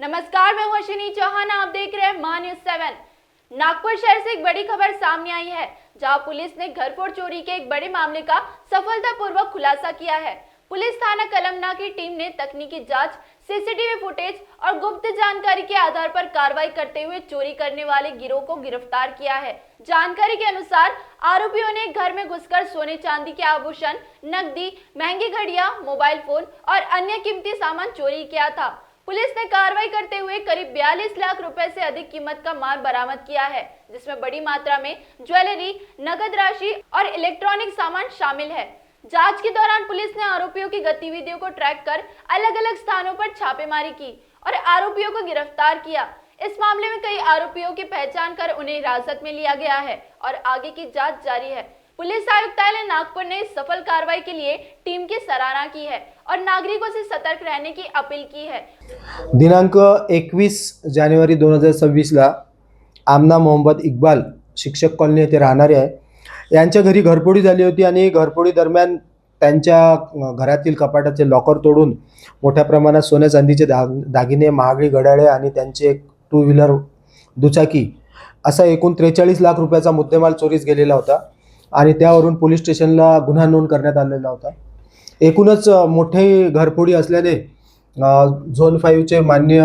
नमस्कार, मैं हूं अश्विनी चौहान। आप देख रहे हैं मां न्यूज़ 7। नागपुर शहर से एक बड़ी खबर सामने आई है, जहां पुलिस ने घरफोड़ चोरी के एक बड़े मामले का सफलतापूर्वक खुलासा किया है। पुलिस थाना कलमना की टीम ने तकनीकी जांच, सीसीटीवी फुटेज और गुप्त जानकारी के आधार पर कार्रवाई करते हुए चोरी करने वाले गिरोह को गिरफ्तार किया है। जानकारी के अनुसार आरोपियों ने घर में घुसकर सोने चांदी के आभूषण, नकदी, महंगी घड़ियां, मोबाइल फोन और अन्य कीमती सामान चोरी किया था। पुलिस ने कार्रवाई करते हुए करीब 42 लाख रुपए से अधिक कीमत का माल बरामद किया है, जिसमें बड़ी मात्रा में ज्वेलरी, नकद राशि और इलेक्ट्रॉनिक सामान शामिल है। जांच के दौरान पुलिस ने आरोपियों की गतिविधियों को ट्रैक कर अलग अलग स्थानों पर छापेमारी की और आरोपियों को गिरफ्तार किया। इस मामले में कई आरोपियों की पहचान कर उन्हें हिरासत में लिया गया है और आगे की जांच जारी है। पुलिस आयुक्तालय नागपुर ने इस सफल कार्रवाई के लिए टीम की सराहना की है और नागरिकों से सतर्क रहने की अपील की है। दिनांक 21 जानेवारी 2026 ला आमना मोहम्मद इक्बाल शिक्षक कॉलनी येथे राहणारे आहे. यांच्या घरी घरफोडी झाली होती आणि घरफोडी दरम्यान त्यांच्या घरातील कपाटाचे लॉकर तोडून मोठ्या प्रमाणात सोन्या चांदीचे दागिने, महागडी घड्याळे आणि त्यांचे एक 2 व्हीलर दुचाकी असा एकूण 43 लाख रुपयाचा मुद्देमाल चोरीस गेलेला होता आणि त्यावरून पोलीस स्टेशनला गुन्हा नोंद करण्यात आलेला होता. एकूणच मोठे घरफोडी असल्याने झोन 5 चे माननीय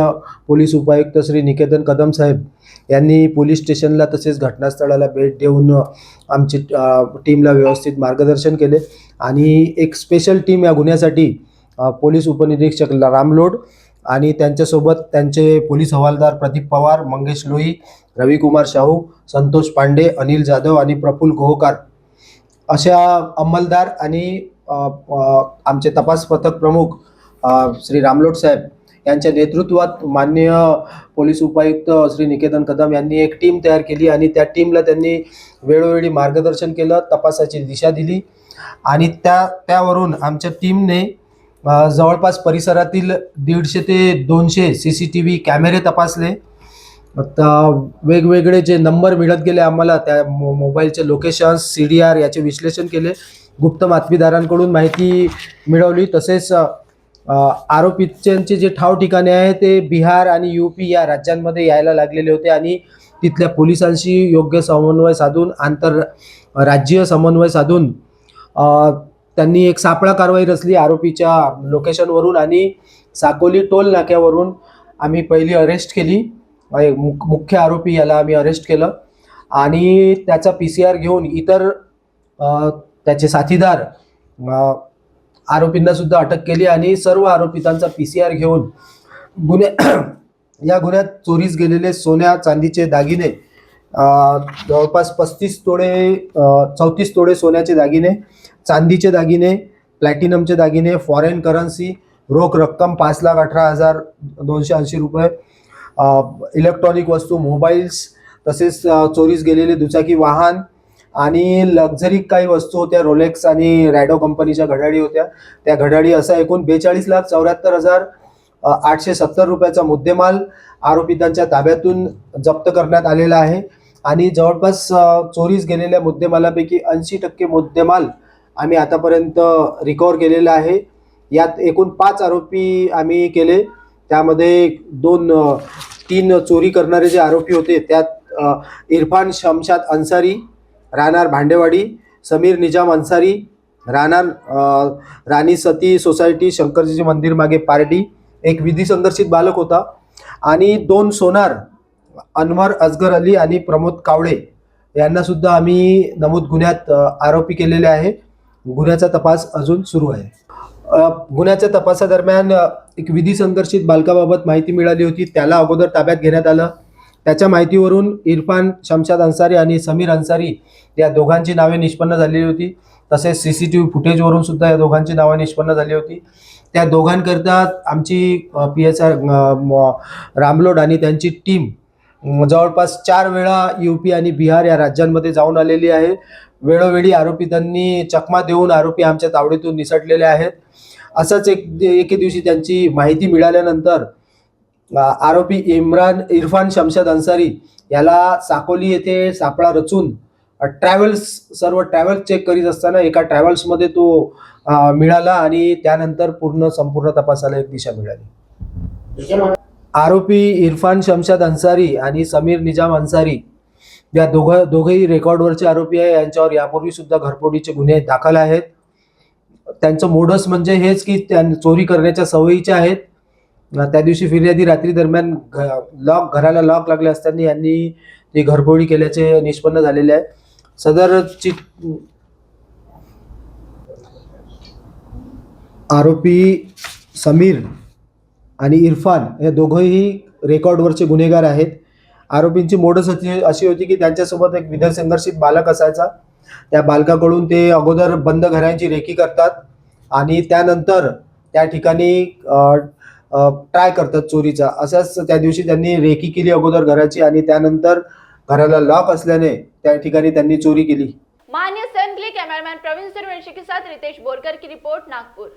पोलीस उपायुक्त श्री निकेतन कदम साहेब यांनी पोलीस स्टेशनला तसेच घटनास्थळाला भेट देऊन आमची टीमला व्यवस्थित मार्गदर्शन केले आणि एक स्पेशल टीम या गुन्ह्यासाठी पोलीस उपनिरीक्षक रामलोड आणि त्यांच्यासोबत त्यांचे पोलीस हवालदार प्रदीप पवार, मंगेश लोई, रविकुमार शाहू, संतोष पांडे, अनिल जाधव आणि प्रफुल्ल गोहोकार अशा अंमलदार आणि आमचे तपास पथक प्रमुख श्री रामलोड साहेब यांच्या नेतृत्वात माननीय पोलीस उपायुक्त श्री निकेतन कदम यांनी एक टीम तयार केली आणि त्या टीमला त्यांनी वेळोवेळी मार्गदर्शन केलं, तपासाची दिशा दिली आणि त्यावरून आमच्या टीमने जवळपास परिसरातील 150 ते 200 सीसीटीव्ही कॅमेरे तपासले. वेगवेगळे जे नंबर मिळत गेले आम्हाला, त्या मोबाईलचे लोकेशन्स, CDR याचे विश्लेषण केले, गुप्त बातमीदारांकडून माहिती मिळवली. तसेच आरोपींचे जे ठाव ठिकाणे आहे ते बिहार आणि UP या राज्यांमध्ये यायला लागलेले होते आणि तिथल्या पोलिसांशी योग्य समन्वय साधून, आंतरराज्यीय समन्वय साधून त्यांनी एक सापळा कारवाई रचली आरोपीच्या लोकेशनवरून आणि साकोली टोल नाक्यावरून आम्ही पहिली अरेस्ट केली. मुख्य आरोपी याला आम्ही अरेस्ट केलं आणि त्याचा PCR घेऊन इतर त्याचे साथीदार आरोपींना सुद्धा अटक केली आणि सर्व आरोपितांचा PCR घेऊन या गुन्ह्यात चोरीस गेलेले सोन्या चांदीचे दागिने जवळपास 35 तोडे 34 तोडे सोन्याचे दागिने, चांदीचे दागिने, प्लॅटिनमचे दागिने, फॉरेन करन्सी, रोख रक्कम 5,18,280 रुपये, इलेक्ट्रॉनिक वस्तू, मोबाईल्स, तसेच चोरीस गेलेले दुचाकी वाहन आणि लक्झरी काही वस्तू होत्या, रोलेक्स आणि रॅडो कंपनीच्या घड्याळी होत्या. त्या घड्याळी असा एकूण 42,74,870 रुपयाचा मुद्देमाल आरोपितांच्या ताब्यातून जप्त करण्यात आलेला आहे आणि जवळपास चोरीस गेलेल्या मुद्देमालापैकी 80% मुद्देमाल आम्ही आतापर्यंत रिकव्हर केलेला आहे. यात एकूण 5 आरोपी आम्ही केले. त्यामध्ये 3 चोरी करणारे जे आरोपी होते त्यात इरफान शमशाद अन्सारी, राहणार भांडेवाडी, समीर निजाम अन्सारी, राहणार राणी सती सोसायटी, शंकरजीचे मंदिर मागे पार्टी, एक विधी संघर्षित बालक होता आणि 2 सोनार, अनवर अजगर अली आणि प्रमोद कावळे यांना सुद्धा आम्ही नमूद गुन्ह्यात आरोपी केलेले आहे. गुन्ह्याचा तपास अजून सुरू आहे. गुन्ह्याच्या तपासादरम्यान एक विधी संघर्षित बालकाबाबत माहिती मिळाली होती, त्याला अगोदर ताब्यात घेण्यात आलं. त्याच्या माहितीवरून इरफान शमशाद अन्सारी आणि समीर अन्सारी या दोघांची नावे निष्पन्न झालेली होती. तसेच CCTV फुटेजवरून सुद्धा या दोघांची नावे निष्पन्न झाली होती. त्या दोघांकरता आमची PSR रामलोड आणि त्यांची टीम जवळपास 4 वेळा UP आणि बिहार या राज्यांमध्ये जाऊन आलेली आहे. वेळोवेळी आरोपितांनी चकमा देऊन आरोपी आमच्या तावडीतून निसटलेले आहेत. असंच एके दिवशी त्यांची माहिती मिळाल्यानंतर आरोपी इरफान शमशाद अन्सारी याला साकोली येथे सापळा रचून सर्व ट्रॅव्हल्स चेक करीत असताना एका ट्रॅव्हल्समध्ये तो मिळाला आणि त्यानंतर संपूर्ण तपासाला एक दिशा मिळाली. आरोपी इरफान शमशाद अन्सारी आणि समीर निजाम अन्सारी या दोघेही रेकॉर्डवरचे आरोपी आहे. यांच्यावर यापूर्वी सुद्धा घरफोडीचे गुन्हे दाखल आहेत. त्यांचं मोडस म्हणजे हेच की चोरी करण्याच्या सवयीचे आहेत. त्या दिवशी फिर्यादी रात्री दरम्यान घराला लॉक लागले असताना यांनी ती घरफोडी केल्याचे निष्पन्न झालेले आहे. सदरची आरोपी समीर आणि इरफान हे दोघंही रेकॉर्डवरचे गुन्हेगार आहेत. आरोपींची मोडस अशी होती की त्यांच्यासोबत एक विधसंघर्षित बालक असायचा. त्या बालकाकडून ते अगोदर बंद घरांची रेकी करतात आणि त्यानंतर त्या ठिकाणी ट्राय करतात चोरीचा. असाच त्या दिवशी त्यांनी रेकी केली अगोदर घराची आणि त्यानंतर घराला लॉक असल्याने त्या ठिकाणी त्यांनी चोरी केली. मान्य 7 के लिए कैमरामैन प्रवीण सूर्यवंशी के साथ रितेश बोरकर की रिपोर्ट, नागपुर।